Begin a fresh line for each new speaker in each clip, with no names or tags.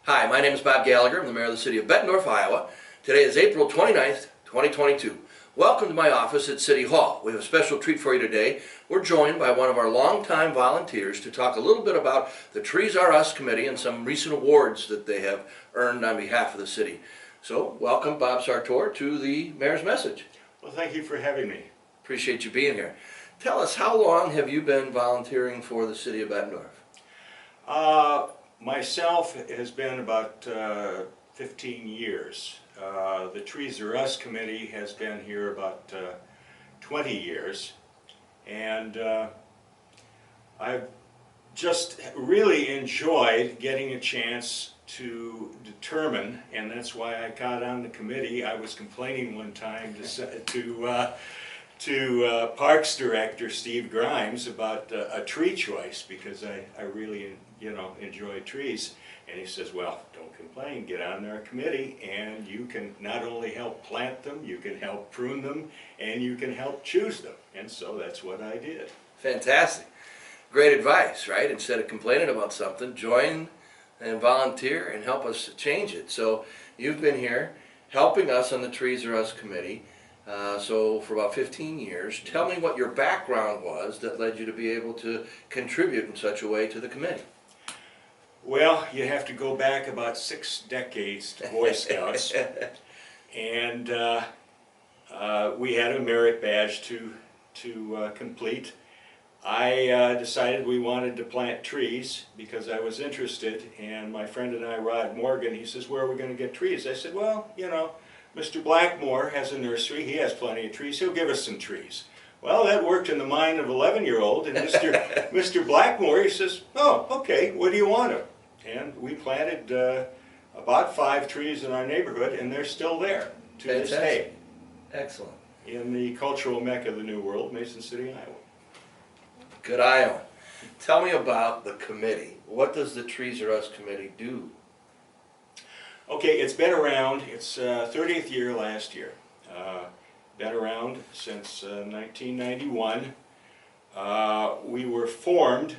Hi, my name is Bob Gallagher. I'm the Mayor of the City of Bettendorf, Iowa. Today is April 29th, 2022. Welcome to my office at City Hall. We have a special treat for you today. We're joined by one of our longtime volunteers to talk a little bit about the Trees Are Us Committee and some recent awards that they have earned on behalf of the city. So, welcome Bob Sartor to the Mayor's Message.
Well, thank you for having me.
Appreciate you being here. Tell us, how long have you been volunteering for the City of Bettendorf?
Myself, it has been about 15 years. The Trees Are Us Committee has been here about 20 years. And I've just really enjoyed getting a chance to determine, and that's why I got on the committee. I was complaining one time to Parks Director Steve Grimes about a tree choice, because I really enjoy trees, and he says, well, don't complain, get on our committee and you can not only help plant them, you can help prune them, and you can help choose them. And so that's what I did.
Fantastic. Great advice, right? Instead of complaining about something, join and volunteer and help us change it. So you've been here helping us on the Trees Are Us Committee for about 15 years. Tell me what your background was that led you to be able to contribute in such a way to the committee.
Well, you have to go back about 6 decades to Boy Scouts, and we had a merit badge to complete. I decided we wanted to plant trees because I was interested, and my friend and I, Rod Morgan, he says, where are we going to get trees? I said, well, Mr. Blackmore has a nursery, he has plenty of trees, he'll give us some trees. Well, that worked in the mind of an 11-year-old, and Mr. Blackmore, he says, oh, okay, what do you want of? And we planted about 5 trees in our neighborhood, and they're still there to this day.
Excellent.
In the cultural mecca of the New World, Mason City, Iowa.
Good Iowa. Tell me about the committee. What does the Trees Are Us Committee do?
Okay, it's been around. It's 30th year last year. Been around since 1991. We were formed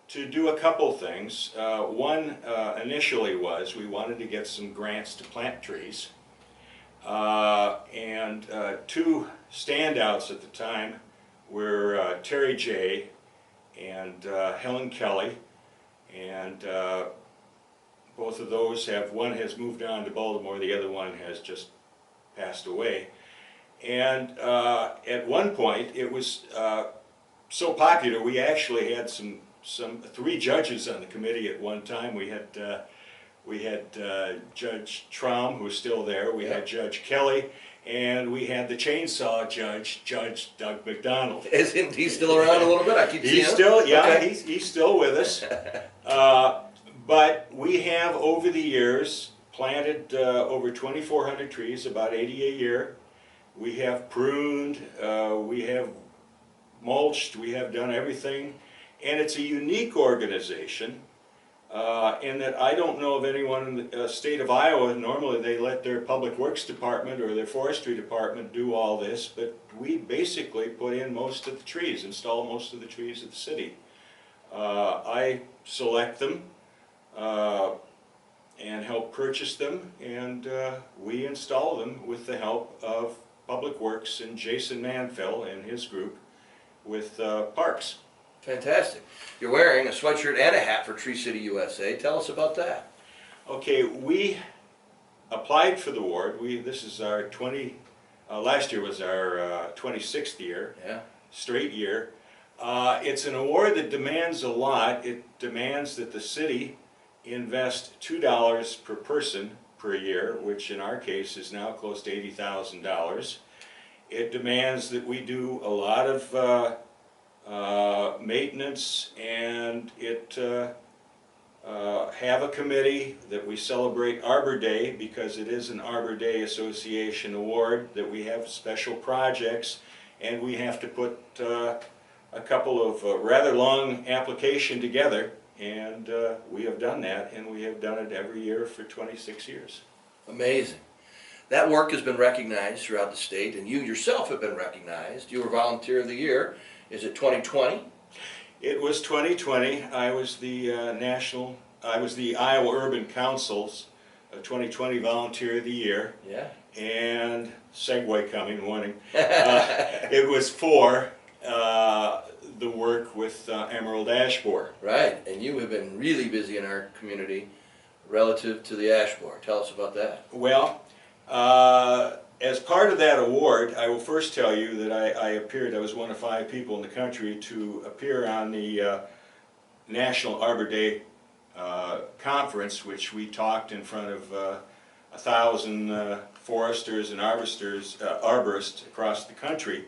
to do a couple things. One initially was we wanted to get some grants to plant trees. And 2 standouts at the time were Terry J. and Helen Kelly. And both of those one has moved on to Baltimore, the other one has just passed away. And at one point it was so popular, we actually had 3 judges on the committee at one time. We had Judge Traum, who's still there, we had Judge Kelly, and we had the chainsaw judge, Judge Doug McDonald.
Isn't he still around a little bit? I keep seeing him.
He's still, yeah,
okay.
he's still with us. But we have, over the years, planted over 2,400 trees, about 80 a year. We have pruned, we have mulched, we have done everything. And it's a unique organization in that I don't know of anyone in the state of Iowa. Normally they let their public works department or their forestry department do all this, but we basically put in most of the trees, install most of the trees at the city. I select them and help purchase them, and we install them with the help of Public Works and Jason Manfill and his group with Parks.
Fantastic. You're wearing a sweatshirt and a hat for Tree City, USA. Tell us about that.
Okay, we applied for the award. This is our last year was our 26th year, straight year. It's an award that demands a lot. It demands that the city invest $2 per person per year, which in our case is now close to $80,000. It demands that we do a lot of maintenance, and have a committee that we celebrate Arbor Day, because it is an Arbor Day Association award, that we have special projects, and we have to put a couple of rather long application together, and we have done that, and we have done it every year for 26 years.
Amazing. That work has been recognized throughout the state, and you yourself have been recognized. You were Volunteer of the Year. Is it 2020?
It was 2020. I was the National I was the Iowa Urban Council's 2020 Volunteer of the Year.
Yeah.
And segue coming, warning. It was for the work with Emerald Ash Borer.
Right, and you have been really busy in our community relative to the ash borer. Tell us about that.
Well, as part of that award, I will first tell you that I was one of 5 people in the country to appear on the National Arbor Day conference, which we talked in front of 1,000 foresters and arborists across the country.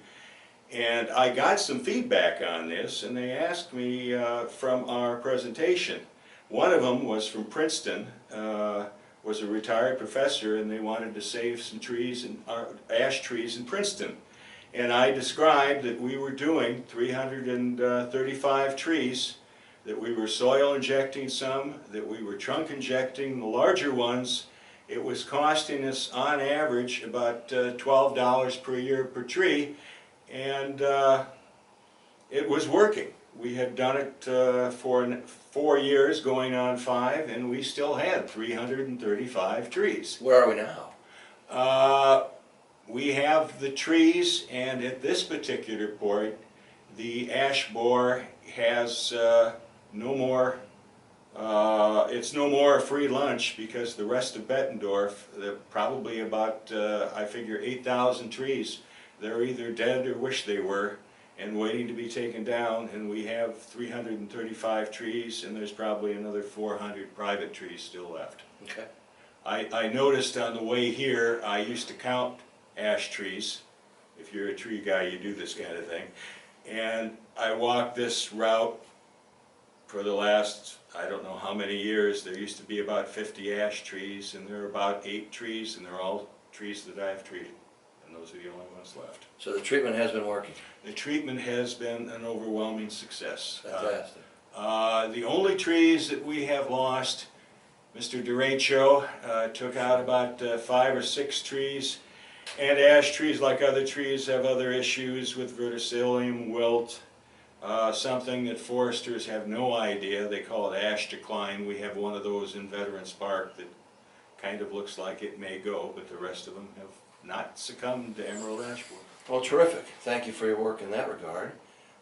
And I got some feedback on this, and they asked me from our presentation. One of them was from Princeton, was a retired professor, and they wanted to save some trees, and ash trees in Princeton. And I described that we were doing 335 trees, that we were soil injecting some, that we were trunk injecting the larger ones. It was costing us on average about $12 per year per tree, and it was working. We had done it for 4 years, going on 5, and we still had 335 trees.
Where are we now?
We have the trees, and at this particular point, the ash borer has no more. It's no more a free lunch, because the rest of Bettendorf, probably about I figure 8,000 trees, they're either dead or wish they were, and waiting to be taken down. And we have 335 trees, and there's probably another 400 private trees still left.
Okay.
I noticed on the way here, I used to count ash trees. If you're a tree guy, you do this kind of thing. And I walked this route for the last, I don't know how many years. There used to be about 50 ash trees, and there are about 8 trees, and they're all trees that I have treated. And those are the only ones left.
So the treatment has been working.
The treatment has been an overwhelming success.
Fantastic.
The only trees that we have lost, Mr. Derecho took out about 5 or 6 trees, and ash trees, like other trees, have other issues with verticillium, wilt, something that foresters have no idea. They call it ash decline. We have one of those in Veterans Park that kind of looks like it may go, but the rest of them have not succumbed to emerald ash borer.
Well, terrific. Thank you for your work in that regard.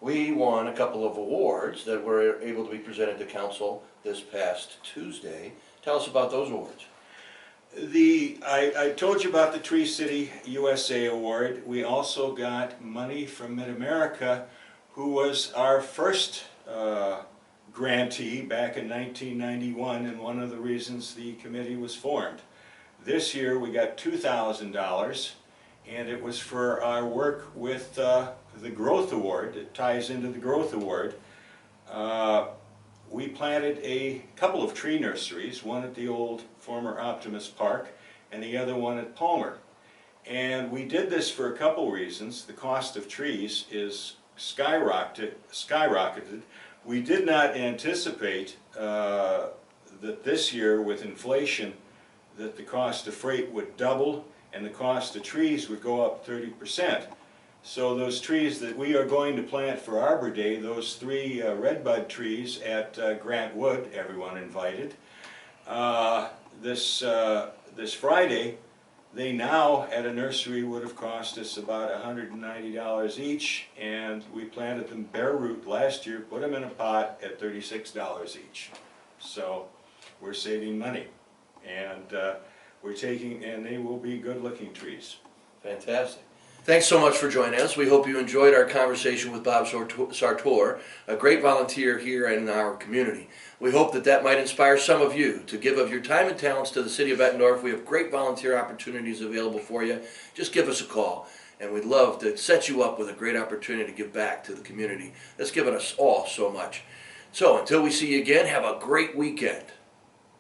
We won a couple of awards that were able to be presented to council this past Tuesday. Tell us about those awards.
I told you about the Tree City USA Award. We also got money from Mid-America, who was our first grantee back in 1991, and one of the reasons the committee was formed. This year we got $2,000, and it was for our work with the Growth Award. It ties into the Growth Award. We planted a couple of tree nurseries, one at the old former Optimus Park and the other one at Palmer. And we did this for a couple reasons. The cost of trees is skyrocketed. We did not anticipate that this year, with inflation, that the cost of freight would double and the cost of trees would go up 30%. So those trees that we are going to plant for Arbor Day, those 3 redbud trees at Grant Wood, everyone invited, this Friday, they now at a nursery would have cost us about $190 each, and we planted them bare root last year, put them in a pot at $36 each. So we're saving money, and and they will be good looking trees.
Fantastic. Thanks so much for joining us. We hope you enjoyed our conversation with Bob Sartor, a great volunteer here in our community. We hope that that might inspire some of you to give of your time and talents to the city of Bettendorf. We have great volunteer opportunities available for you. Just give us a call, and we'd love to set you up with a great opportunity to give back to the community that's given us all so much. So until we see you again, have a great weekend.